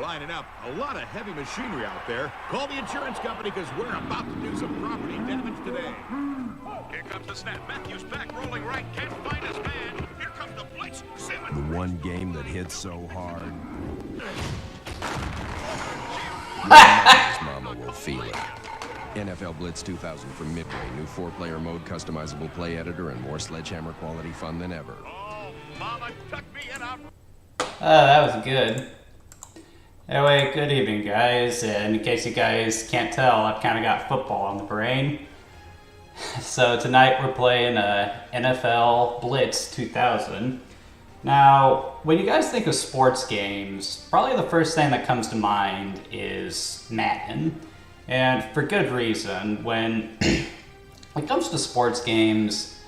lining up. A lot of heavy machinery out there. Call the insurance company because we're about to do some property damage today. Here comes the snap. Matthews back, rolling right. Can't find his man. Here comes the Blitz. The one game that hits so hard. His mama will feel it. NFL Blitz 2000 from Midway. New 4-player mode, customizable play editor, and more sledgehammer quality fun than ever. Oh, mama, tuck me in out. That was good. Anyway, good evening, guys. And in case you guys can't tell, I've kind of got football on the brain. So tonight we're playing NFL Blitz 2000. Now, when you guys think of sports games, probably the first thing that comes to mind is Madden. And for good reason. When it comes to sports games,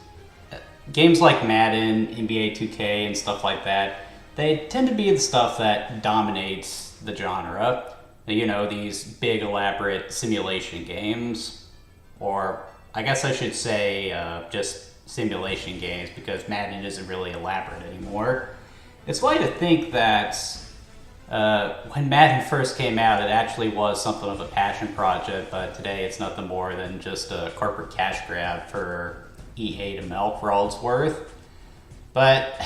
games like Madden, NBA 2K, and stuff like that, they tend to be the stuff that dominates the genre. You know, these big, elaborate simulation games. Or, I guess I should say, just simulation games, because Madden isn't really elaborate anymore. It's funny to think that when Madden first came out, it actually was something of a passion project, but today it's nothing more than just a corporate cash grab for EA to milk for all it's worth. But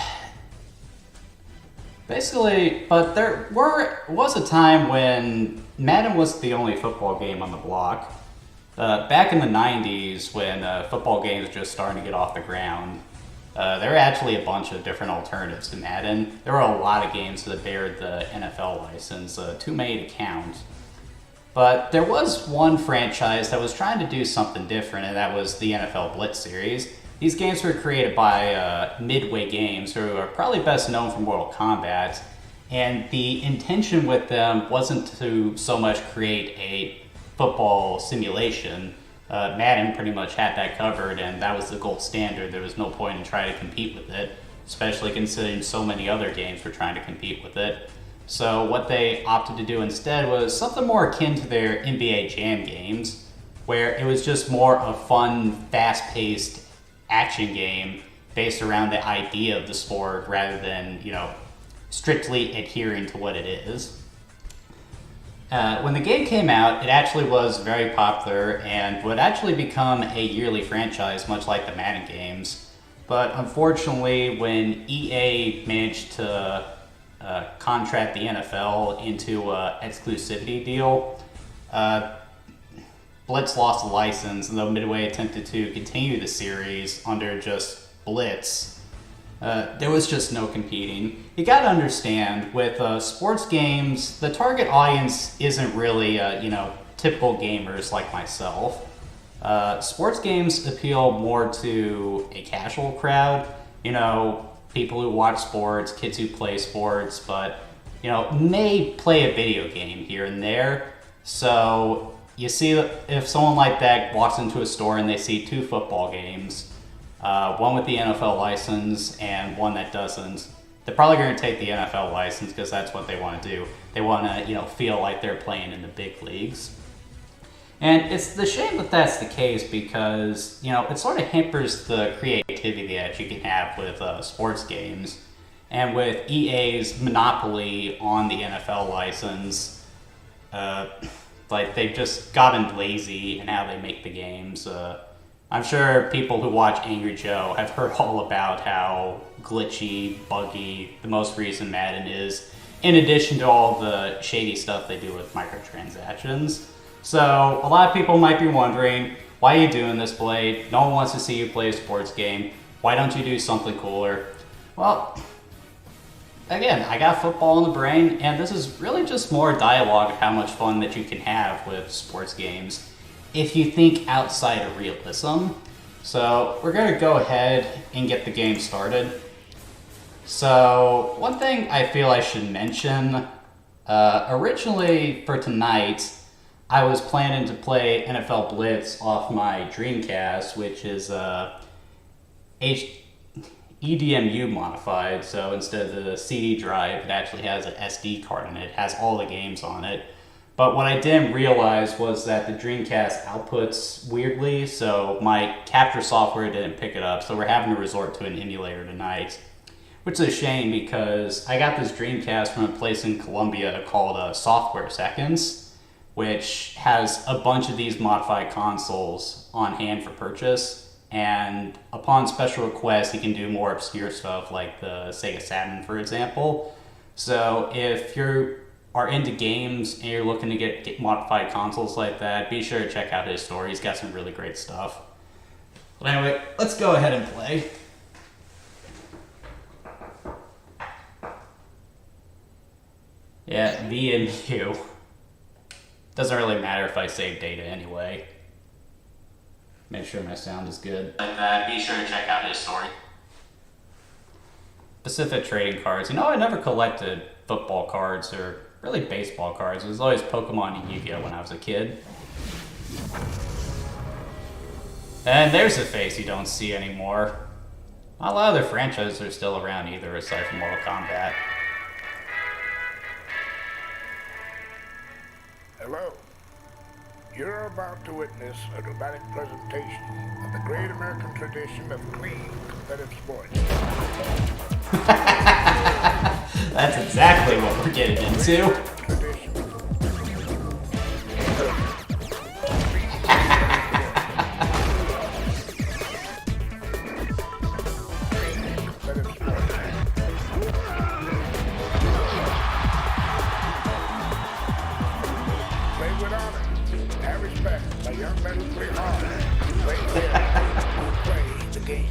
basically, there was a time when Madden was the only football game on the block. Back in the 90s, when football games were just starting to get off the ground, there were actually a bunch of different alternatives to Madden. There were a lot of games that bared the NFL license, too many to count. But there was one franchise that was trying to do something different, and that was the NFL Blitz series. These games were created by Midway Games, who are probably best known for Mortal Kombat, and the intention with them wasn't to so much create a football simulation. Madden pretty much had that covered, and that was the gold standard. There was no point in trying to compete with it, especially considering so many other games were trying to compete with it. So what they opted to do instead was something more akin to their NBA Jam games, where it was just more a fun, fast-paced action game based around the idea of the sport rather than, strictly adhering to what it is. When the game came out, it actually was very popular and would actually become a yearly franchise, much like the Madden games. But unfortunately, when EA managed to contract the NFL into an exclusivity deal, Blitz lost the license, and though Midway attempted to continue the series under just Blitz, there was just no competing. You gotta understand, with sports games, the target audience isn't really, typical gamers like myself. Sports games appeal more to a casual crowd, people who watch sports, kids who play sports, but, may play a video game here and there. So, you see, if someone like that walks into a store and they see two football games, one with the NFL license and one that doesn't, they're probably going to take the NFL license because that's what they want to do. They want to, feel like they're playing in the big leagues. And it's the shame that that's the case because, it sort of hampers the creativity that you can have with sports games. And with EA's monopoly on the NFL license, they've just gotten lazy in how they make the games. I'm sure people who watch Angry Joe have heard all about how glitchy, buggy the most recent Madden is, in addition to all the shady stuff they do with microtransactions. So, a lot of people might be wondering, why are you doing this, Blade? No one wants to see you play a sports game. Why don't you do something cooler? Well, again, I got football in the brain, and this is really just more dialogue of how much fun that you can have with sports games if you think outside of realism. So we're going to go ahead and get the game started. So one thing I feel I should mention, originally for tonight, I was planning to play NFL Blitz off my Dreamcast, which is EDMU modified, so instead of the CD drive, it actually has an SD card in it. It has all the games on it. But what I didn't realize was that the Dreamcast outputs weirdly, so my capture software didn't pick it up, so we're having to resort to an emulator tonight. which is a shame because I got this Dreamcast from a place in Colombia called Software Seconds, which has a bunch of these modified consoles on hand for purchase. And upon special request, you can do more obscure stuff like the Sega Saturn, for example. So if you are into games and you're looking to get modified consoles like that, be sure to check out his store. He's got some really great stuff. But anyway, let's go ahead and play. Yeah, V and U. Doesn't really matter if I save data anyway. Make sure my sound is good. Be sure to check out his story. Pacific trading cards. You know, I never collected football cards or really baseball cards. It was always Pokemon and Yu-Gi-Oh! When I was a kid. And there's a face you don't see anymore. Not a lot of their franchises are still around either, aside from Mortal Kombat. Hello. You're about to witness a dramatic presentation of the great American tradition of clean, competitive sports. That's exactly what we're getting into. Tradition. Competitive sports. Play with honor. Have respect by young men who play hard. Play fair. Who play the game.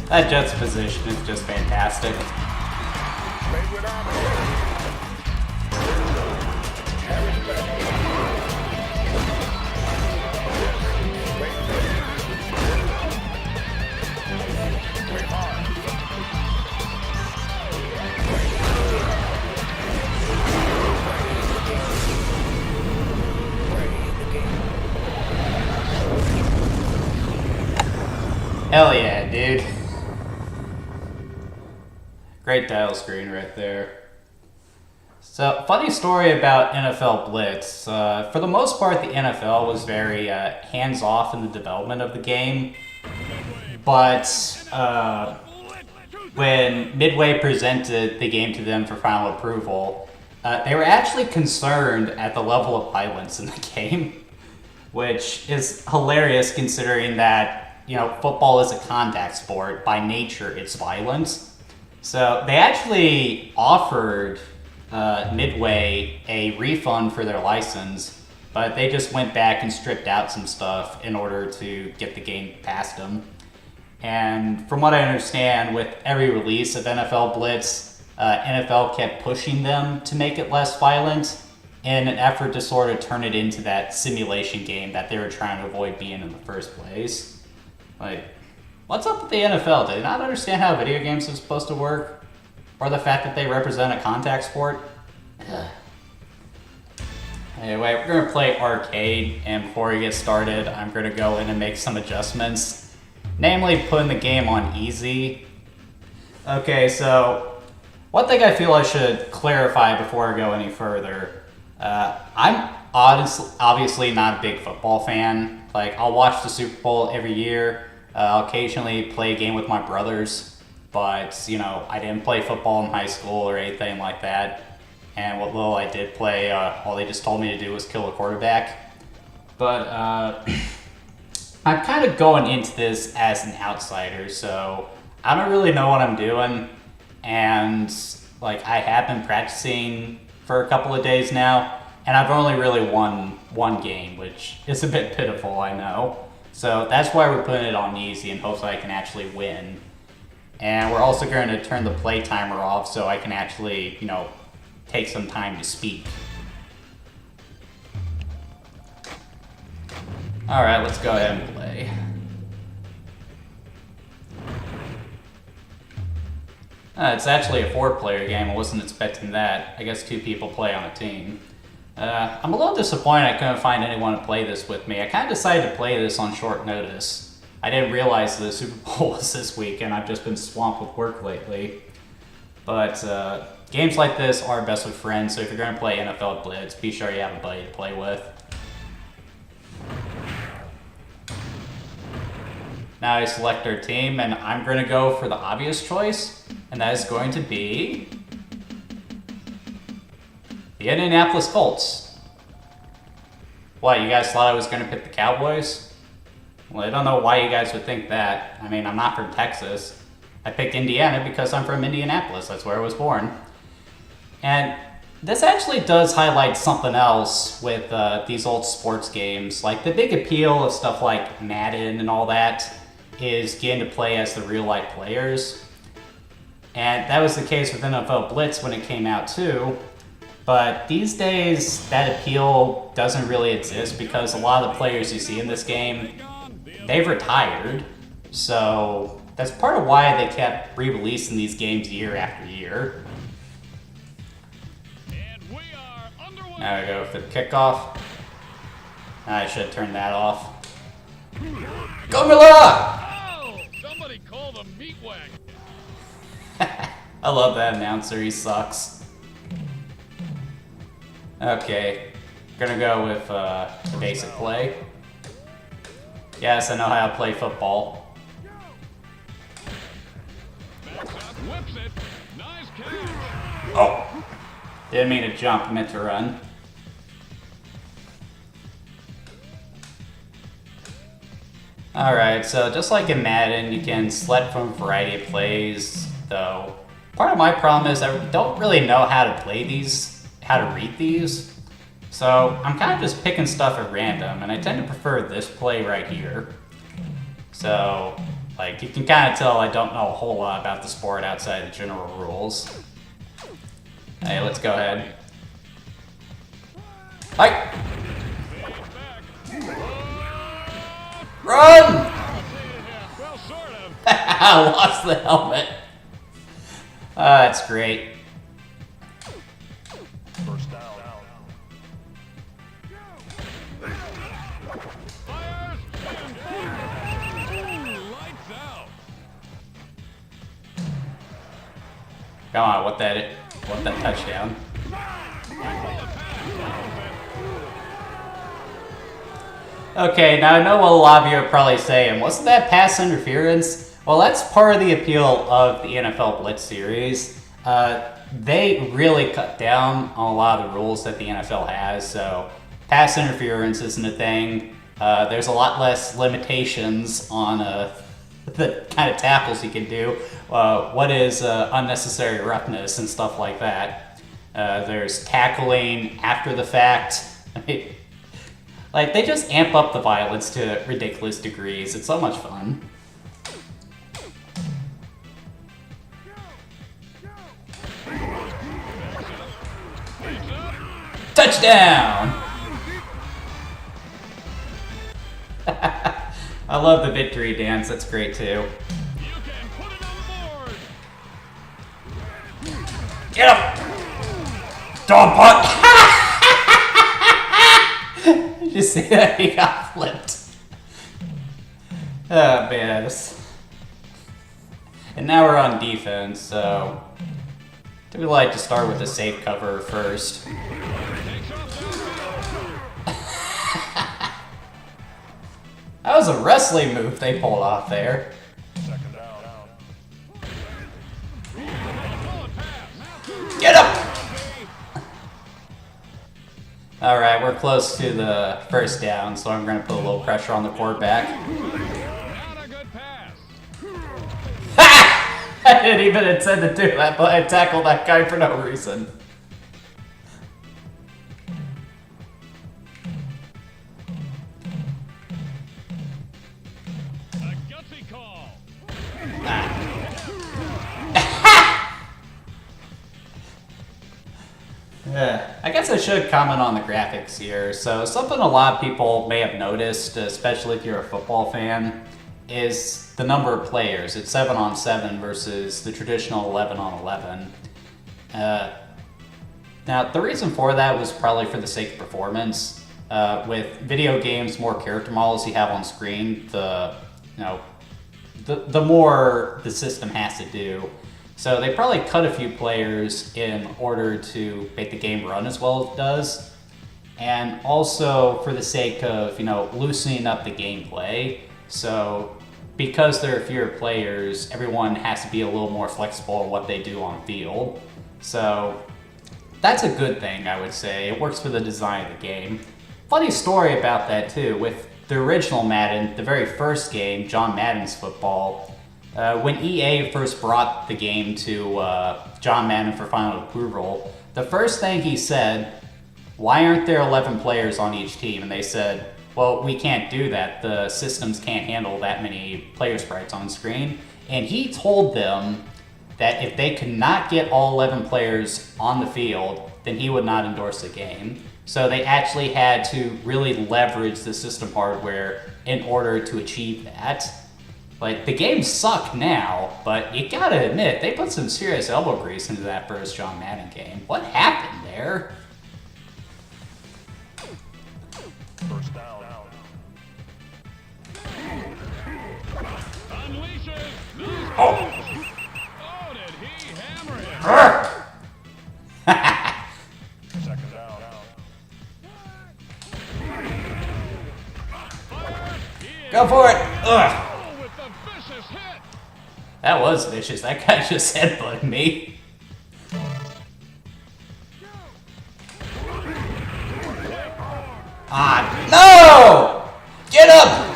That juxtaposition is just fantastic. Play with honor. Have respect. Play fair. Play hard. Hell yeah, dude. Great dial screen right there. So, funny story about NFL Blitz. For the most part, the NFL was very hands-off in the development of the game. But when Midway presented the game to them for final approval, they were actually concerned at the level of violence in the game, which is hilarious considering that, you know, football is a contact sport. By nature, it's violent. So they actually offered Midway a refund for their license, but they just went back and stripped out some stuff in order to get the game past them. And from what I understand, with every release of NFL Blitz, NFL kept pushing them to make it less violent in an effort to sort of turn it into that simulation game that they were trying to avoid being in the first place. Like, what's up with the NFL? Do they not understand how video games are supposed to work? Or the fact that they represent a contact sport? Ugh. Anyway, we're going to play arcade, and before we get started, I'm going to go in and make some adjustments. Namely, putting the game on easy. Okay, so one thing I feel I should clarify before I go any further. I'm obviously not a big football fan. Like, I'll watch the Super Bowl every year. I'll occasionally play a game with my brothers, but, you know, I didn't play football in high school or anything like that. And what little I did play, all they just told me to do was kill a quarterback. But I'm kind of going into this as an outsider, so I don't really know what I'm doing. And, like, I have been practicing for a couple of days now, and I've only really won one game, which is a bit pitiful, I know. So that's why we're putting it on easy and hopefully I can actually win. And we're also going to turn the play timer off so I can actually, you know, take some time to speak. Alright, let's go ahead and play. It's actually a 4-player game. I wasn't expecting that. I guess 2 people play on a team. I'm a little disappointed I couldn't find anyone to play this with me. I kind of decided to play this on short notice. I didn't realize the Super Bowl was this week, and I've just been swamped with work lately. But games like this are best with friends, so if you're going to play NFL Blitz, be sure you have a buddy to play with. Now I select our team, and I'm going to go for the obvious choice. And that is going to be the Indianapolis Colts. What, you guys thought I was going to pick the Cowboys? Well, I don't know why you guys would think that. I mean, I'm not from Texas. I picked Indiana because I'm from Indianapolis. That's where I was born. And this actually does highlight something else with these old sports games. Like, the big appeal of stuff like Madden and all that is getting to play as the real-life players. And that was the case with NFL Blitz when it came out too. But these days, that appeal doesn't really exist because a lot of the players you see in this game, they've retired. So that's part of why they kept re-releasing these games year after year. Now we go for the kickoff. I should turn that off. Go Miller! Oh, somebody call the meat wagon. I love that announcer, he sucks. Okay, gonna go with the basic play. Yes, I know how to play football. Whips it. Nice catch. Oh! Didn't mean to jump, meant to run. Alright, so just like in Madden, you can select from a variety of plays, though part of my problem is I don't really know how to play these, how to read these. So I'm kind of just picking stuff at random, and I tend to prefer this play right here. So, like, you can kind of tell I don't know a whole lot about the sport outside the general rules. Hey, let's go ahead. Hi! Run! Well, sort of. I lost the helmet. That's great. First down. Fires and lights out. Come on, what that touchdown. Okay, now I know what a lot of you are probably saying. Wasn't that pass interference? Well, that's part of the appeal of the NFL Blitz series. They really cut down on a lot of the rules that the NFL has, so pass interference isn't a thing. There's a lot less limitations on the kind of tackles you can do. What is unnecessary roughness and stuff like that. There's tackling after the fact. Like, they just amp up the violence to ridiculous degrees. It's so much fun. Touchdown! I love the victory dance. That's great, too. You can put it on the board. Get him! Dog punt! Did you see that? He got flipped. Oh, man. And now we're on defense, so do we like to start with a safe cover first? That was a wrestling move they pulled off there. Second down. Get him! Alright, we're close to the first down, so I'm going to put a little pressure on the quarterback. Not a good pass. Ha! I didn't even intend to do that, but I tackled that guy for no reason. A gutsy call. Yeah, I guess I should comment on the graphics here. So something a lot of people may have noticed, especially if you're a football fan, is the number of players. It's 7 on 7 versus the traditional 11 on 11. Now, the reason for that was probably for the sake of performance. With video games, more character models you have on screen, the more the system has to do. So they probably cut a few players in order to make the game run as well as it does. And also for the sake of, loosening up the gameplay. So because there are fewer players, everyone has to be a little more flexible in what they do on field. So that's a good thing, I would say. It works for the design of the game. Funny story about that too. With the original Madden, the very first game, John Madden's Football, when EA first brought the game to John Madden for final approval, the first thing he said, "Why aren't there 11 players on each team?" And they said, "Well, we can't do that. The systems can't handle that many player sprites on screen." And he told them that if they could not get all 11 players on the field, then he would not endorse the game. So they actually had to really leverage the system hardware in order to achieve that. Like, the games suck now, but you gotta admit, they put some serious elbow grease into that first John Madden game. What happened there? First down. Unleashes. Oh, did he hammer him? Second down. Go for it! Ugh. With the vicious hit. That was vicious. That guy just headbutted me. Ah, no! Get up!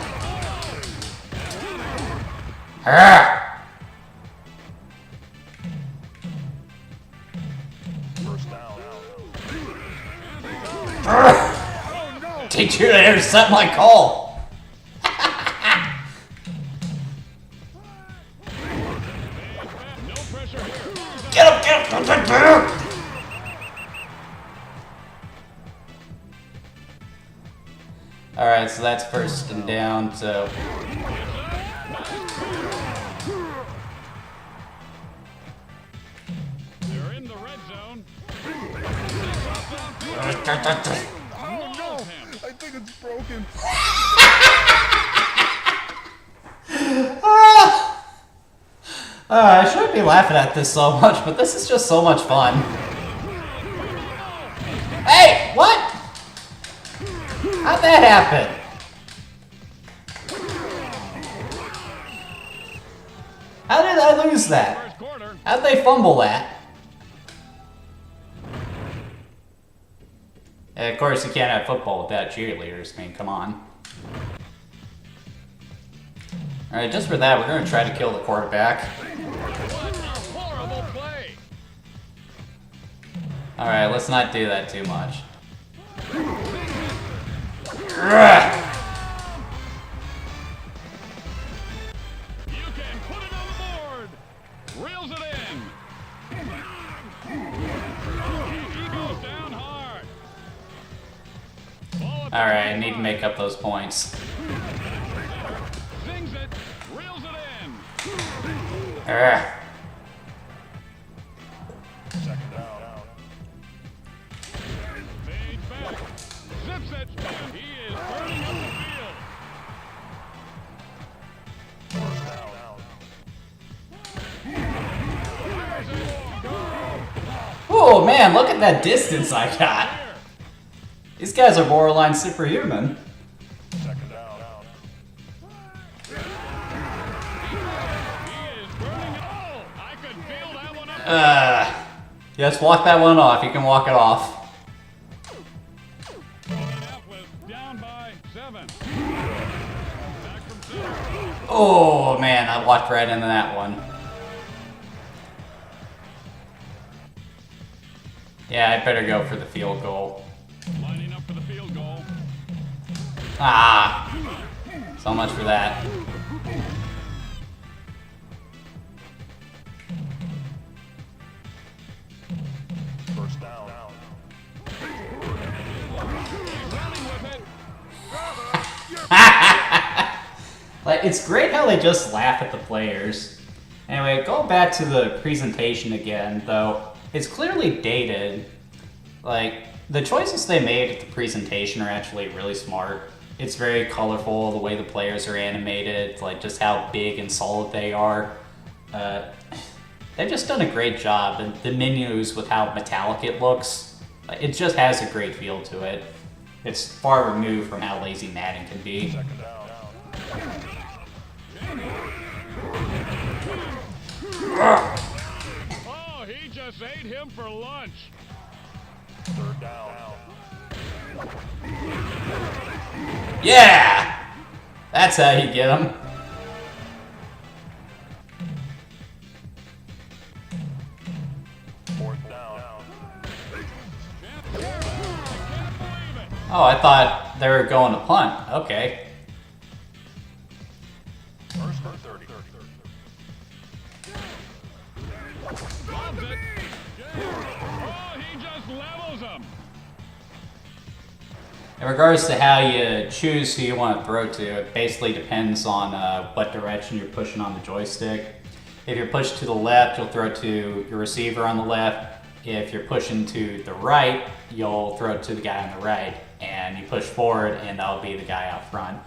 First down. Teach you to intercept my call. No pressure here. Get up, get up, get up. Alright, so that's first and down, so... They're in the red zone. I think it's broken. I shouldn't be laughing at this so much, but this is just so much fun. Hey, what? How'd that happen? How did I lose that? First quarter. How'd they fumble that? And of course, you can't have football without cheerleaders. I mean, come on. Alright, just for that, we're going to try to kill the quarterback. What a horrible play. Alright, let's not do that too much. You can put it on the board. Reels it in. He goes down hard. Alright, I need to make up those points. Zings it. Reels it in. Second down. Fades back. Zips it. And he is burning up the field. First down. Oh man, look at that distance I got. These guys are borderline superhuman. Second down. He is burning it all. I could feel that one up. Just walk that one off. You can walk it off. Down by 7. Back from 6. Oh man, I walked right into that one. Yeah, I better go for the field goal. Lining up for the field goal. Ah, so much for that. First down. Running with it. Like, it's great how they just laugh at the players. Anyway, going back to the presentation again, though, it's clearly dated. Like, the choices they made at the presentation are actually really smart. It's very colorful, the way the players are animated, like just how big and solid they are. They've just done a great job, and the menus with how metallic it looks, it just has a great feel to it. It's far removed from how lazy Madden can be. Second down. just ate him for lunch. Third down. Yeah! That's how you get them. Fourth down. Oh, I thought they were going to punt. Okay. First and 30. Loves it. Oh, he just levels him. In regards to how you choose who you want to throw to, it basically depends on what direction you're pushing on the joystick. If you're pushed to the left, you'll throw to your receiver on the left. If you're pushing to the right, you'll throw to the guy on the right. And you push forward, and that'll be the guy out front.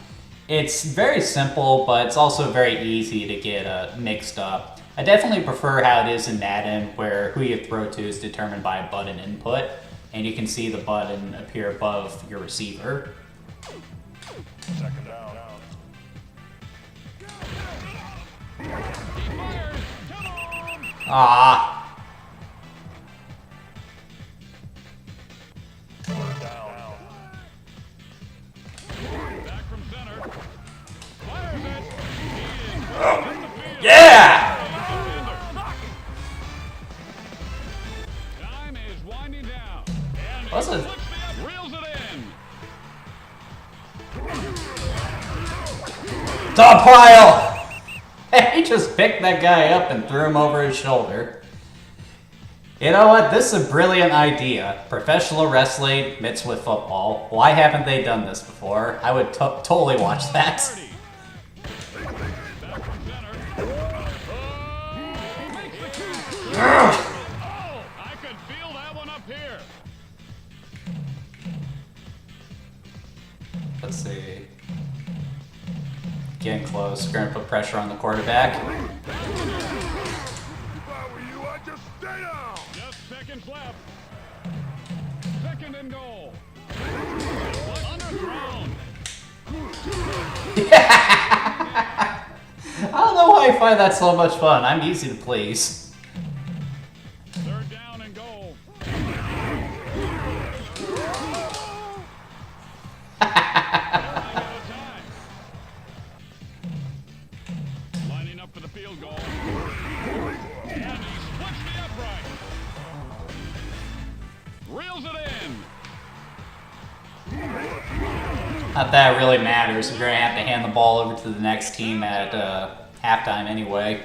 It's very simple, but it's also very easy to get mixed up. I definitely prefer how it is in Madden, where who you throw to is determined by a button input, and you can see the button appear above your receiver. Second down. Ah. Third down. Back from center. Fires it. He is on the field. Yeah! Time is winding down. And What's he it? flips me up, reels it in. Top pile! He just picked that guy up and threw him over his shoulder. You know what? This is a brilliant idea. Professional wrestling mixed with football. Why haven't they done this before? I would totally watch that. 30. Back from center. Oh, makes the catch. Oh, I could feel that one up here. Let's see. Getting close. We're gonna put pressure on the quarterback. If I were you, I'd just stay down. Just seconds left. Second and goal. Underthrown. I don't know why I find that so much fun. I'm easy to please. Third down and goal. Lining up for the field goal. And he splits the upright. Reels it in. Not that it really matters. We're going to have to hand the ball over to the next team at halftime anyway.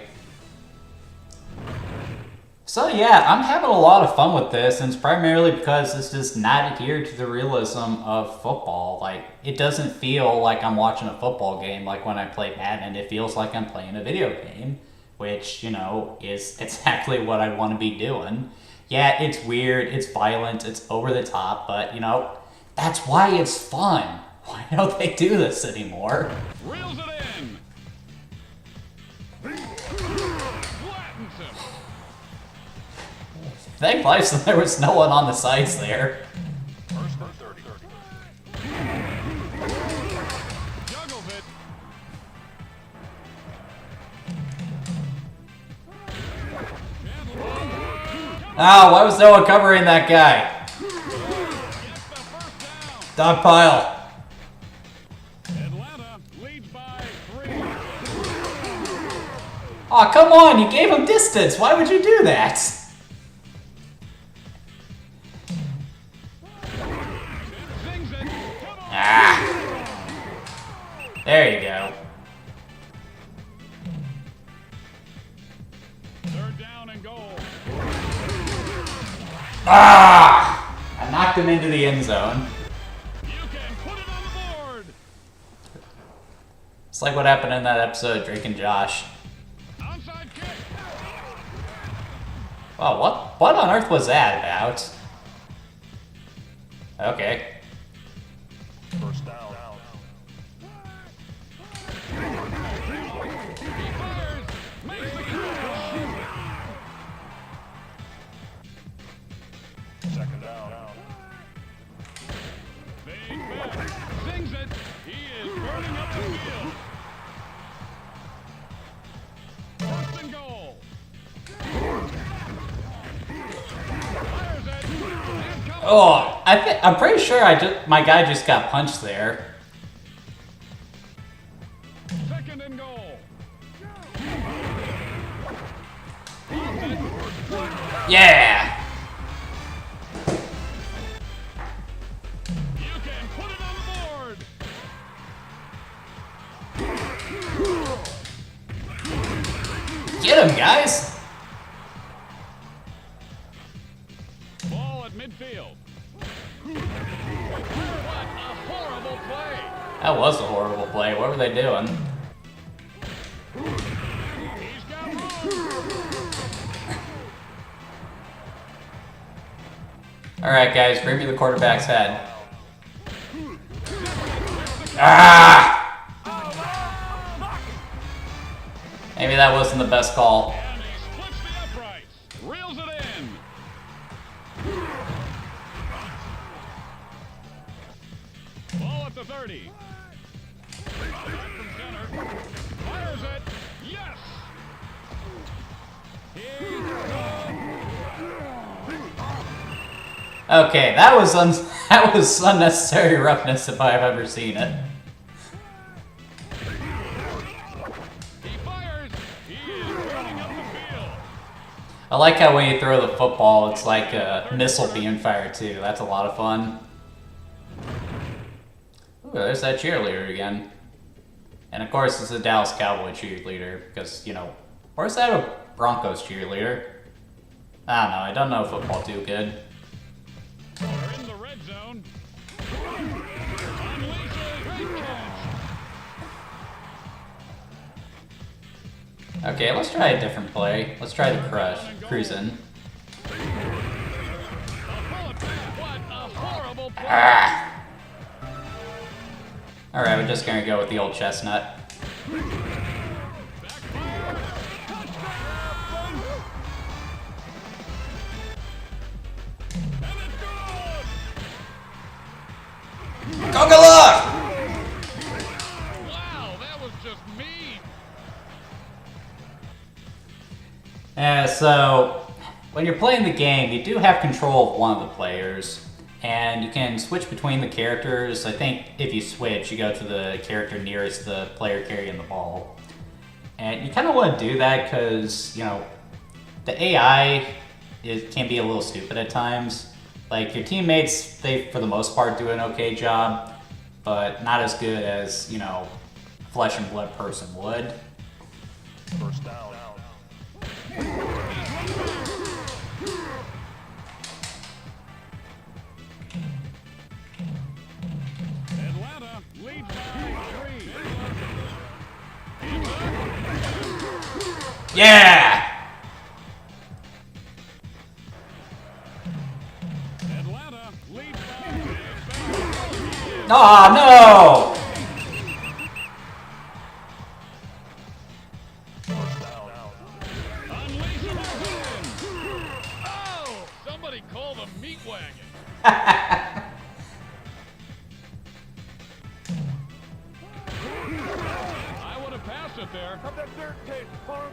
So yeah, I'm having a lot of fun with this, and it's primarily because it's just not adhered to the realism of football. Like, it doesn't feel like I'm watching a football game like when I play Madden. It feels like I'm playing a video game, which, you know, is exactly what I want to be doing. Yeah, it's weird, it's violent, it's over the top, but, you know, that's why it's fun. Why don't they do this anymore? Reels it in. Flattens him. Thank life there was no one on the sides there. First and 30. Juggles it. Oh, why was no one covering that guy? Gets the first down. Dog pile. Atlanta leads by 3. Oh, come on, you gave him distance. Why would you do that? Sings it. Come on. Ah. There you go. Third down and goal. Ah! I knocked him into the end zone. You can put it on the board. It's like what happened in that episode of Drake and Josh. Onside kick. Wow, what on earth was that about? Okay. First down. He fires. Makes the catch. Second down. Fade back. Sings it. He is burning up the field. First and goal. Oh, I'm pretty sure my guy just got punched there. Second and goal. Yeah. You can put it on the board. Get him, guys. Ball at midfield. What a horrible play. That was a horrible play. What were they doing? He's got one. All right, guys, bring me the quarterback's head. Ah! Maybe that wasn't the best call. And he splits the uprights. Reels it in. Ball at the 30. From center. Fires it. Yes. Okay, that was that was unnecessary roughness if I've ever seen it. He fires. He is running up the field. I like how when you throw the football, it's like a missile being fired too. That's a lot of fun. Ooh, there's that cheerleader again. And of course, it's a Dallas Cowboy cheerleader because, you know, where's that a Broncos cheerleader? I don't know. I don't know football too good. We're in the red zone. Unleashes. Great catch. Okay, let's try a different play. Let's try the cruising. What a horrible play. Ah. All right, we're just gonna go with the old chestnut. Go look! Wow, that was just mean. So when you're playing the game, you do have control of one of the players, and you can switch between the characters. I think if you switch, you go to the character nearest the player carrying the ball. And you kind of want to do that because, you know, the AI can be a little stupid at times. Like, your teammates, they, for the most part, do an okay job, but not as good as, you know, flesh and blood person would. First down. Atlanta leads by 3. Yeah! Atlanta leads by Oh, no! Oh! Somebody call the meat wagon. I would have passed it there. Have that dirt taste, punk.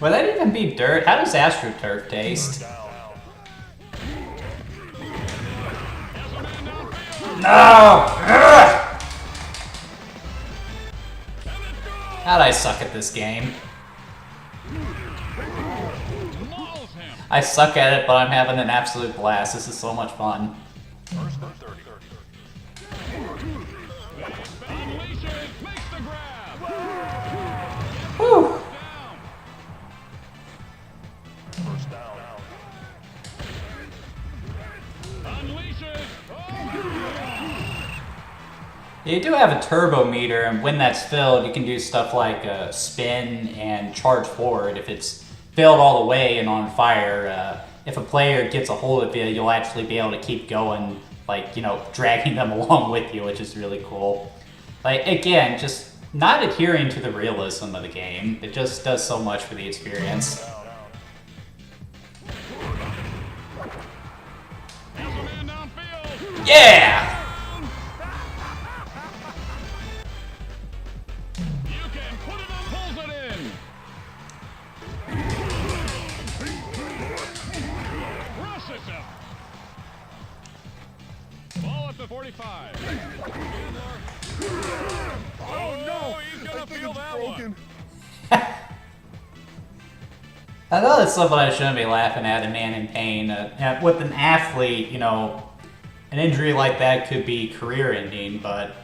Would that even be dirt? How does AstroTurf taste? No! Ugh! How'd I suck at this game? Mauls him. I suck at it, but I'm having an absolute blast. This is so much fun. First and 30. Unleashes, makes the grab. Whew. Down. First down. Unleashes. You do have a turbo meter, and when that's filled, you can do stuff like spin and charge forward. If it's filled all the way and on fire, if a player gets a hold of you, you'll actually be able to keep going, like, you know, dragging them along with you, which is really cool. Like, again, just not adhering to the realism of the game. It just does so much for the experience. There's a man downfield. Yeah! You can put it on, pulls it in. Rushes him. at the 45. Oh no, he's gonna feel that one. I know that's something I shouldn't be laughing at, a man in pain. With an athlete, you know, an injury like that could be career-ending, but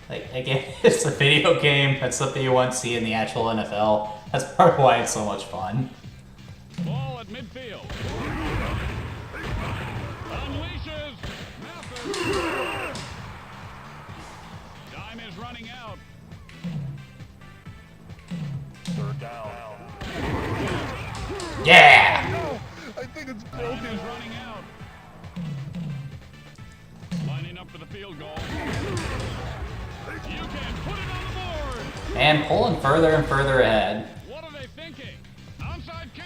like again, it's a video game. That's something you want to see in the actual NFL. That's part of why it's so much fun. Ball at midfield. Unleashes. Mathis. Time is running out. Third down. Yeah! No, I think it's broken. Time is running out. Lining up for the field goal. You can put it on the board. And pulling further and further ahead. What are they thinking? Onside kick.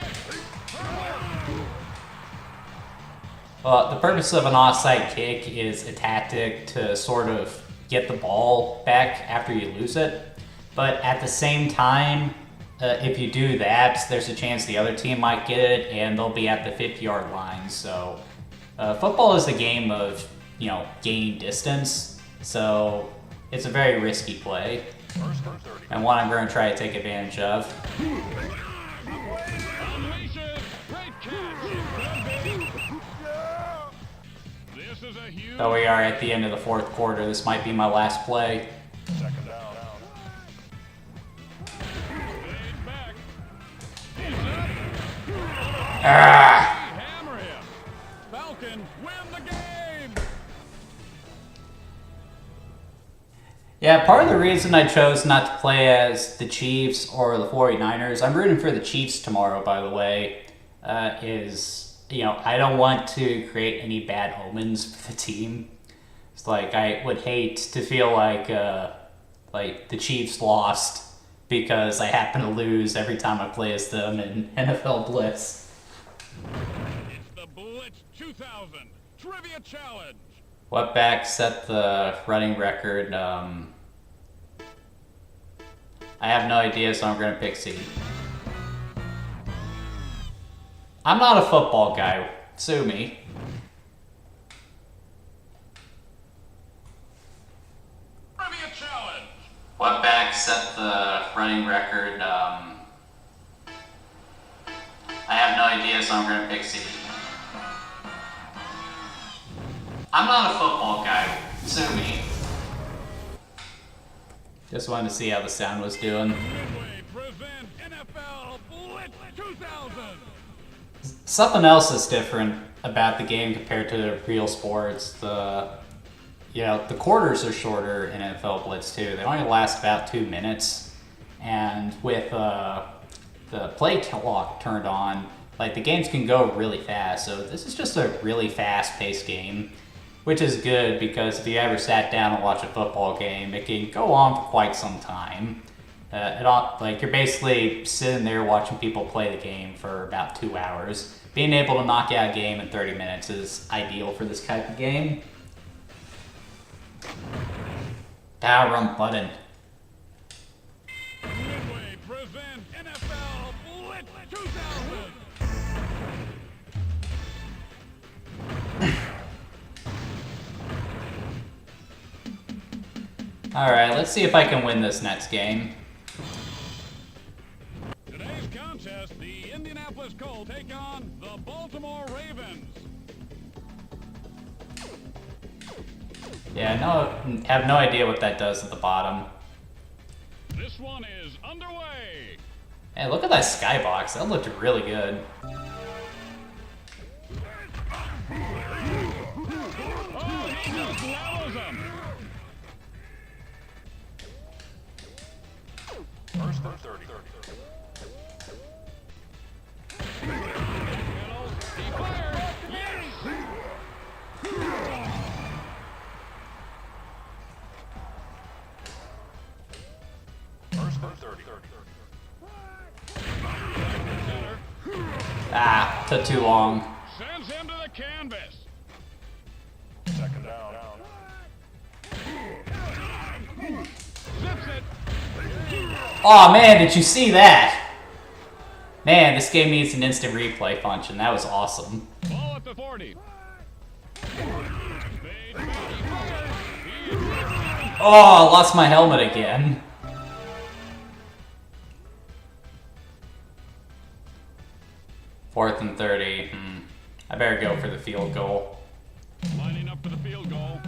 Well, the purpose of an offside kick is a tactic to sort of get the ball back after you lose it. But at the same time, if you do that, there's a chance the other team might get it and they'll be at the 50-yard line. So football is a game of, you know, gaining distance. So it's a very risky play. And one I'm going to try to take advantage of. So we are at the end of the fourth quarter. This might be my last play. Second down. Hammer him. Falcons win the game. Yeah, part of the reason I chose not to play as the Chiefs or the 49ers, I'm rooting for the Chiefs tomorrow, by the way, is, you know, I don't want to create any bad omens for the team. It's like, I would hate to feel like the Chiefs lost because I happen to lose every time I play as them in NFL Blitz. It's the Blitz 2000 Trivia Challenge. What back set the running record? I have no idea, so I'm going to pick C. I'm not a football guy. Sue me. Trivia Challenge. What back set the running record? I have no idea, so I'm going to pick C. I'm not a football guy. Sue me. Just wanted to see how the sound was doing. Midway present NFL Blitz 2000. Something else that's different about the game compared to real sports. The quarters are shorter in NFL Blitz 2. They only last about 2 minutes, and with the play clock turned on, like the games can go really fast. So this is just a really fast-paced game, which is good because if you ever sat down and watched a football game, it can go on for quite some time. You're basically sitting there watching people play the game for about 2 hours. Being able to knock out a game in 30 minutes is ideal for this type of game. Wrong button. Midway present NFL Blitz 2000. Alright, let's see if I can win this next game. Today's contest, the Indianapolis Colts take on the Baltimore Ravens. Yeah, no, have no idea what that does at the bottom. This one is underway. Hey, look at that skybox. That looked really good. Oh, he just nails him. First and 30. He fired. Yes. First and 30. Ah, took too long. Sends him to the canvas. Second down. Zips it. Oh man, did you see that? Man, this game needs an instant replay function. That was awesome. Ball at the 40. Made Oh, I lost my helmet again. Fourth and 30. I better go for the field goal. Lining up for the field goal.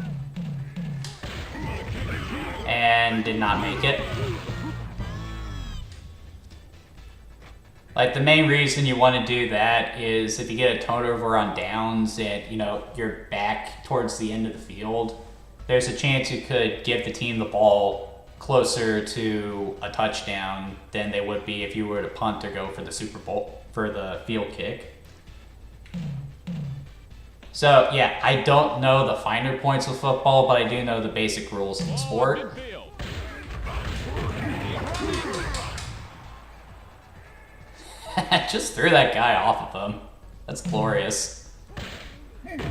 And did not make it. Like, the main reason you want to do that is if you get a turnover on downs and, you know, you're back towards the end of the field, there's a chance you could give the team the ball closer to a touchdown than they would be if you were to punt or go for the Super Bowl, for the field kick. So, yeah, I don't know the finer points of football, but I do know the basic rules of the sport. Just threw that guy off of him. That's glorious. Takes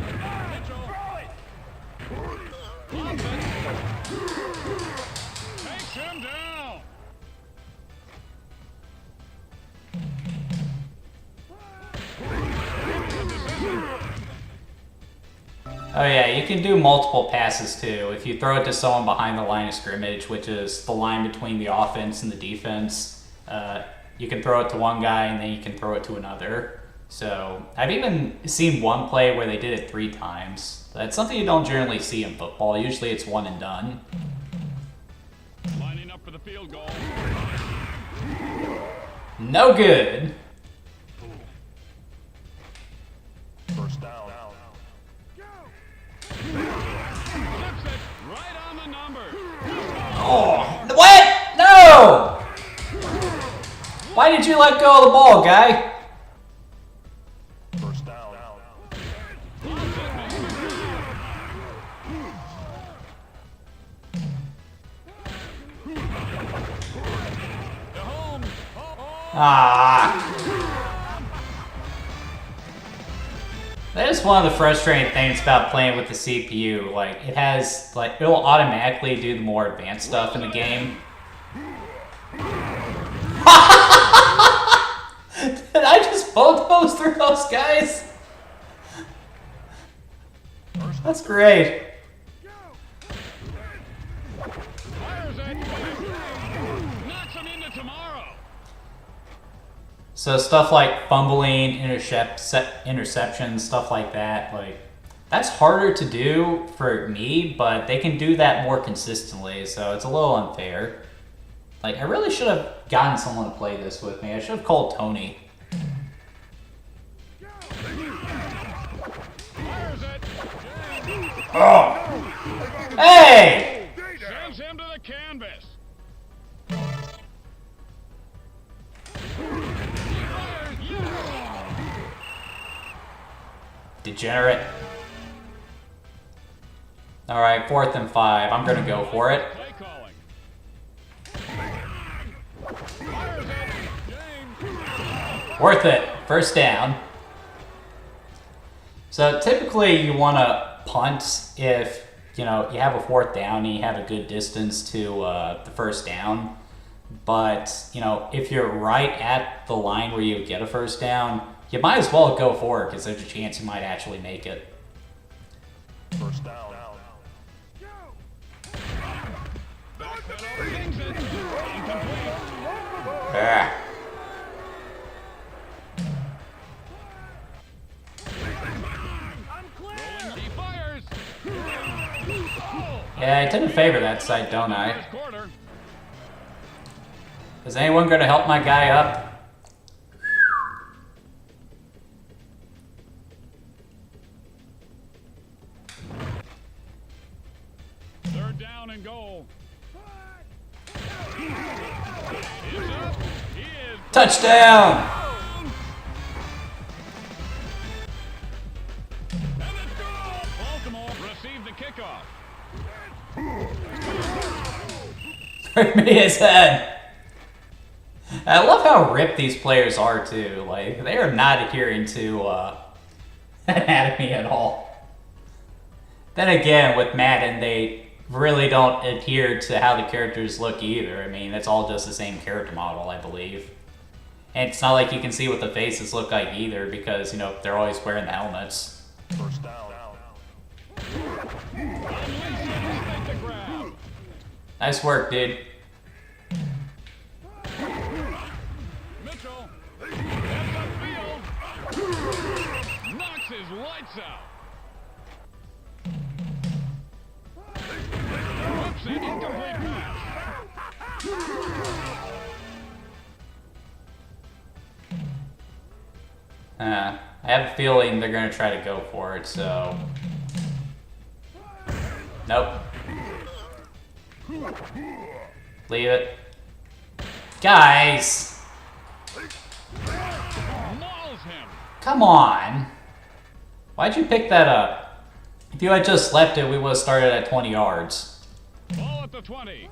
him down. Oh yeah, you can do multiple passes too. If you throw it to someone behind the line of scrimmage, which is the line between the offense and the defense, you can throw it to one guy and then you can throw it to another. So I've even seen one play where they did it 3 times. That's something you don't generally see in football. Usually it's one and done. Lining up for the field goal. No good. First down. Flips it right on the number. Oh, what? No! Why did you let go of the ball, guy? First down. Ah. That is one of the frustrating things about playing with the CPU. Like, it has, like, it'll automatically do the more advanced stuff in the game. Did I just bulldoze through those guys? That's great. Fires it. Knocks him into tomorrow. So stuff like fumbling, interceptions, stuff like that, like, that's harder to do for me, but they can do that more consistently, so it's a little unfair. Like, I really should have gotten someone to play this with me. I should have called Tony. Oh! Hey! Sends him to the canvas. Degenerate. Alright, 4th and 5. I'm gonna go for it. Play calling. Fires it. James. Worth it. First down. So typically you want to punt if, you know, you have a 4th down and you have a good distance to the first down. But, you know, if you're right at the line where you get a first down, you might as well go for it because there's a chance you might actually make it. First down. Ah. He fires. Yeah, I tend to favor that side, don't I? First quarter. Is anyone going to help my guy up? Third down and goal. He's up. He is. Touchdown! And it's goal. Baltimore received the kickoff. Hurt me his head. I love how ripped these players are too. Like, they are not adhering to anatomy at all. Then again, with Madden, they really don't adhere to how the characters look either. I mean, it's all just the same character model, I believe. And it's not like you can see what the faces look like either because, you know, they're always wearing the helmets. First down. The grab. Nice work, dude. Mitchell. Heads upfield. Knocks his lights out. Whips it. Incomplete pass. I have a feeling they're going to try to go for it, so... Nope. Leave it. Guys! Mauls him. Come on! Why'd you pick that up? If you had just left it, we would have started at 20 yards. Ball at the 20.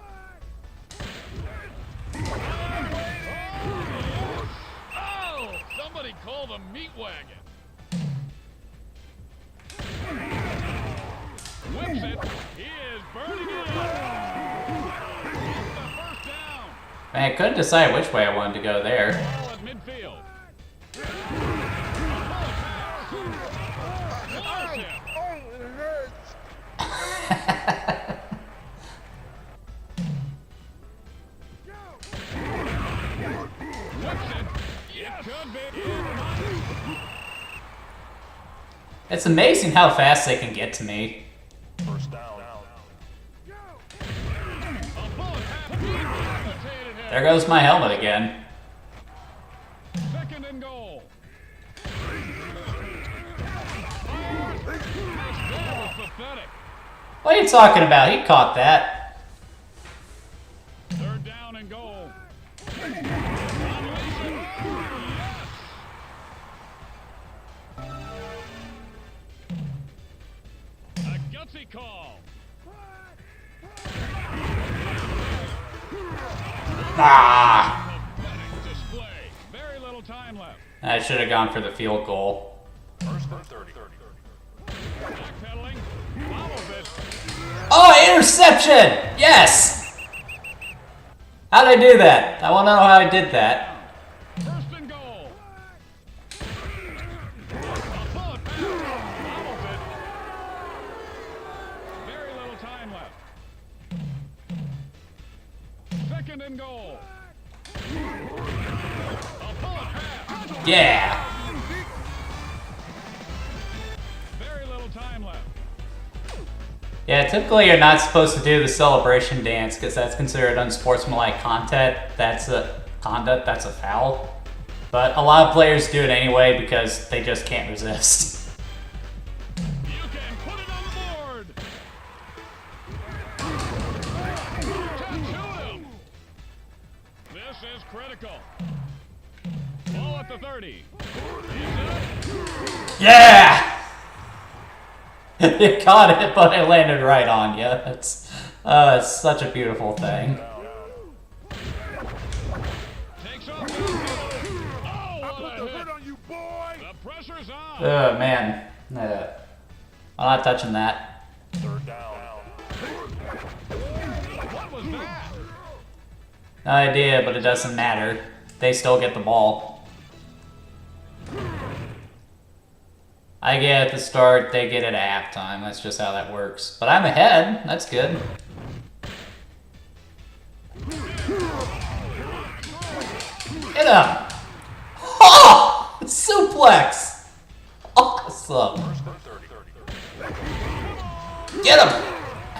Oh! Somebody call the meat wagon. Whips it. He is burning it up. It's the first down. Man, I couldn't decide which way I wanted to go there. Ball at midfield. Launch him. Oh, it hurts. Whips it. It could be. It's amazing how fast they can get to me. First down. There goes my helmet again. Second and goal. That was pathetic. What are you talking about? He caught that. Third down and goal. A gutsy call. Ah! Pathetic display. Very little time left. I should have gone for the field goal. First and 30. Backpedaling. Follows it. Oh, interception! Yes! How did I do that? I want to know how I did that. First and goal. A bullet pass. Follows it. Very little time left. Second and goal. A bullet pass. Yeah. Very little time left. Yeah, typically you're not supposed to do the celebration dance because that's considered unsportsmanlike conduct. That's a foul. But a lot of players do it anyway because they just can't resist. You can put it on the board. Tattooed him. This is critical. Ball at the 30. Yeah! You caught it, but it landed right on you. It's such a beautiful thing. Takes off. Oh, what a hit. on you, boy. The pressure's on. Oh, man. I'm not touching that. Third down. What was that? No idea, but it doesn't matter. They still get the ball. I get it at the start, they get it at halftime. That's just how that works. But I'm ahead. That's good. Hit him! Oh! Suplex! Awesome. Get him!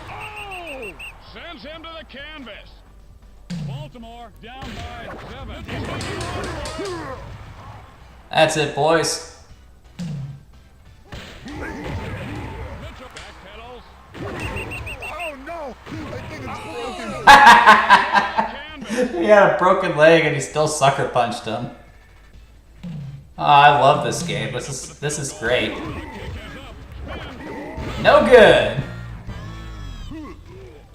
Oh! Sends him to the canvas. Baltimore down by 7. That's it, boys. Mitchell backpedals. Oh, no. I think it's broken. He had a broken leg and he still sucker punched him. Oh, I love this game. This is great. No good.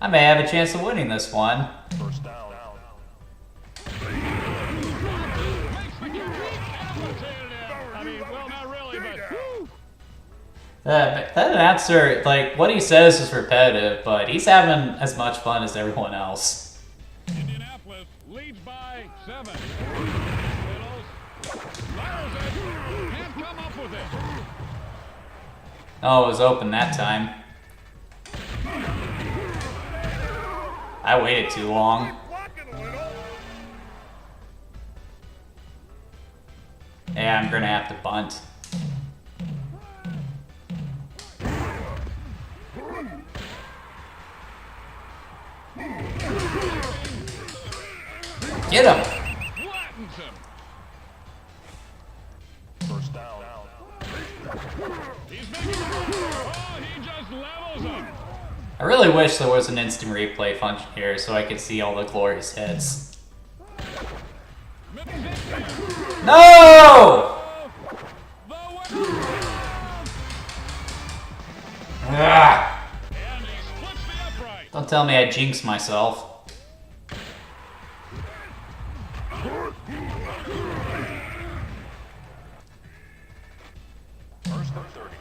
I may have a chance of winning this one. First down. I mean, well, not really, but That announcer, like, what he says is repetitive, but he's having as much fun as everyone else. Indianapolis leads by 7. Fires it. Can't come up with it. Oh, it was open that time. I waited too long. Yeah, I'm gonna have to bunt. Get him! Flattens him. First down. He's making oh, he just levels him. I really wish there was an instant replay function here so I could see all the glorious hits. No! Ugh. And he splits the upright. Don't tell me I jinxed myself. First and 30.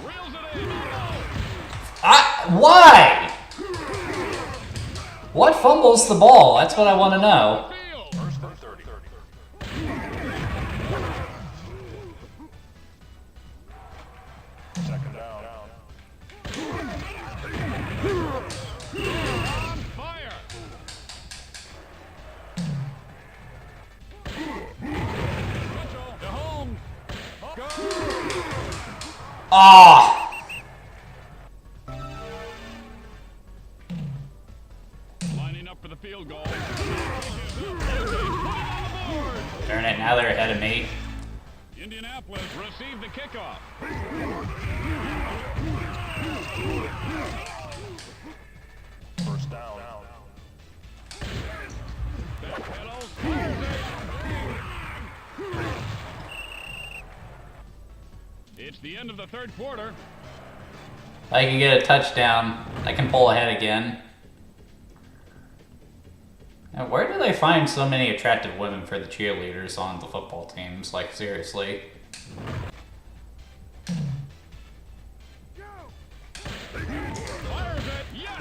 Reels it in. Why? What fumbles the ball? That's what I want to know. First and 30. Second down. On fire. Mitchell to home. Go. Ah! Lining up for the field goal. Darn it, now they're ahead of me. Indianapolis received the kickoff. First down. Backpedals. It's the end of the third quarter. If I can get a touchdown, I can pull ahead again. Now, where do they find so many attractive women for the cheerleaders on the football teams? Like, seriously. Fires it. Yes!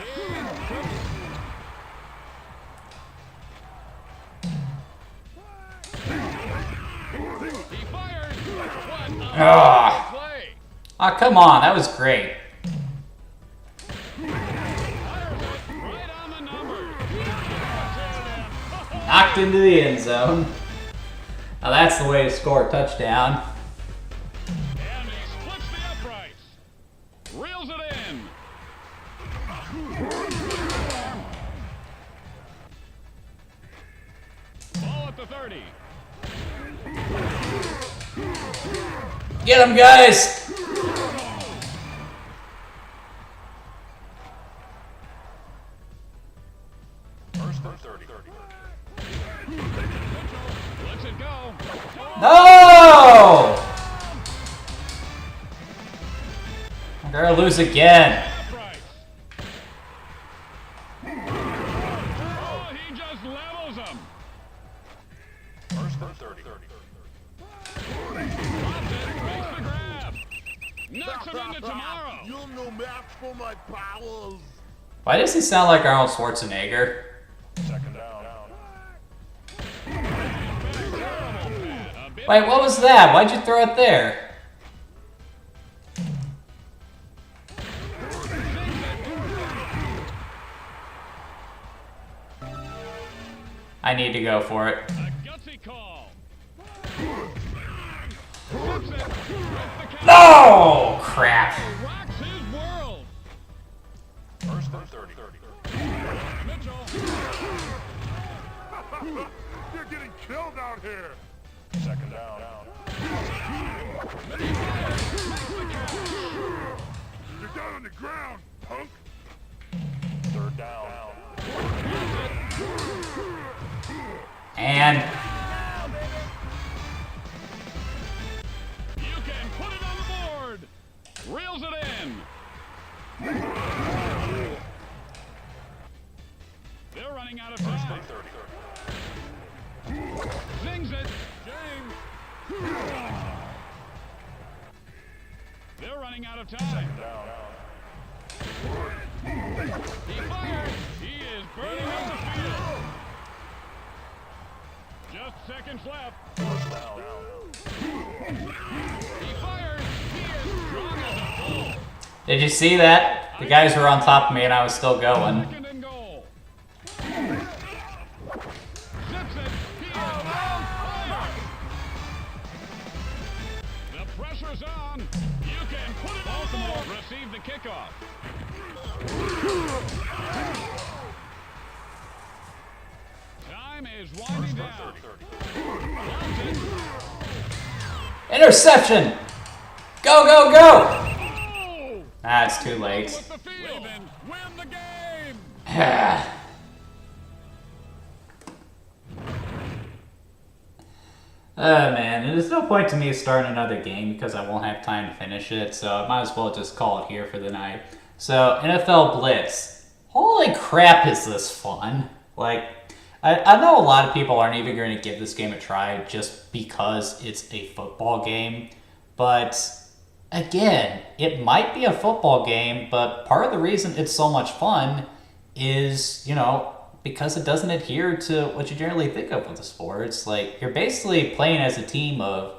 He fires. What a Ah! play. Ah, come on, that was great. Right on the number. Knocked into the end zone. Now that's the way to score a touchdown. And he splits the uprights. Reels it in. Ball at the 30. Get him, guys! First and 30. Lets it go. No! I'm gonna lose again. Uprights. Oh, he just levels them. First and 30. Makes the grab. Knocks it into tomorrow. You're no match for my powers. Why does he sound like Arnold Schwarzenegger? Second down. Wait, what was that? Why'd you throw it there? I need to go for it. A gutsy call. No! Crap. Rocks his world. First and 30. Mitchell. You're getting killed out here. Second down. You're down on the ground, punk. Third down. And You can put it on the board. Reels it in. They're running out of time. Zings it. James. They're running out of time. He fires. He is burning up the field. Just seconds left. He fires. He is strong as a bull. did you see that? The guys were on top of me and I was still going. Second and goal. Zips it. He is down. The pressure's on. You can put it Baltimore. Receive the kickoff. Time is winding down. Interception! Go, go, go! Oh! Ah, it's too late. With the field and win the game. Man, there's no point to me starting another game because I won't have time to finish it, so I might as well just call it here for the night. So, NFL Blitz. Holy crap, is this fun. Like, I know a lot of people aren't even going to give this game a try just because it's a football game, but again, it might be a football game, but part of the reason it's so much fun is, you know, because it doesn't adhere to what you generally think of with the sports. Like, you're basically playing as a team of,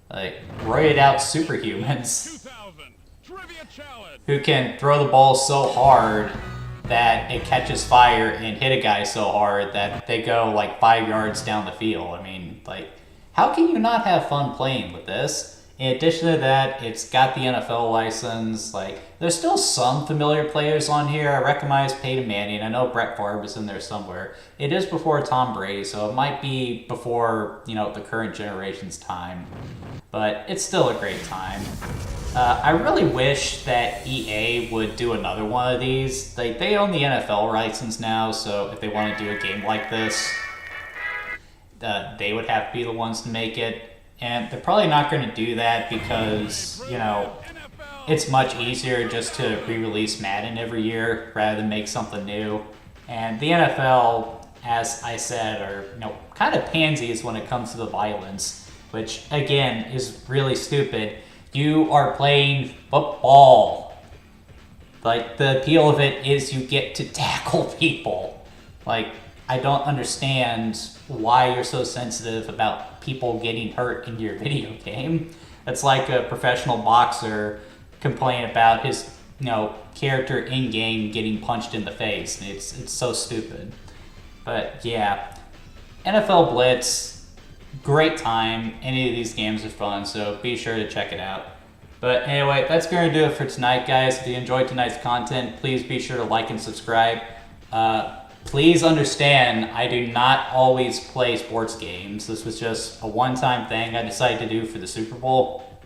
like, roided out superhumans 2000 Trivia Challenge. who can throw the ball so hard that it catches fire and hit a guy so hard that they go, like, 5 yards down the field. I mean, like, how can you not have fun playing with this? In addition to that, it's got the NFL license. Like, there's still some familiar players on here. I recognize Peyton Manning. I know Brett Favre is in there somewhere. It is before Tom Brady, so it might be before, you know, the current generation's time. But it's still a great time. I really wish that EA would do another one of these. Like, they own the NFL license now, so if they want to do a game like this, they would have to be the ones to make it. And they're probably not going to do that because, you know, it's much easier just to re-release Madden every year rather than make something new. And the NFL, as I said, are, you know, kind of pansies when it comes to the violence, which, again, is really stupid. You are playing football. Like, the appeal of it is you get to tackle people. Like, I don't understand why you're so sensitive about people getting hurt in your video game. It's like a professional boxer complaining about his, you know, character in-game getting punched in the face. It's so stupid. But yeah, NFL Blitz, great time. Any of these games are fun, so be sure to check it out. But anyway, that's going to do it for tonight, guys. If you enjoyed tonight's content, please be sure to like and subscribe. Please understand, I do not always play sports games. This was just a one-time thing I decided to do for the Super Bowl.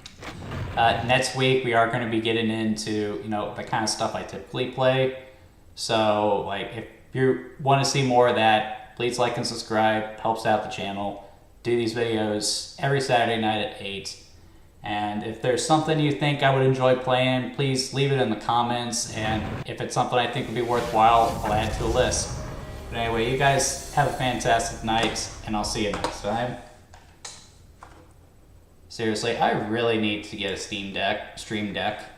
Next week, we are going to be getting into, you know, the kind of stuff I typically play. So, like, if you want to see more of that, please like and subscribe. Helps out the channel. Do these videos every Saturday night at 8. And if there's something you think I would enjoy playing, please leave it in the comments. And if it's something I think would be worthwhile, I'll add it to the list. But anyway, you guys have a fantastic night, and I'll see you next time. Seriously, I really need to get a Stream Deck.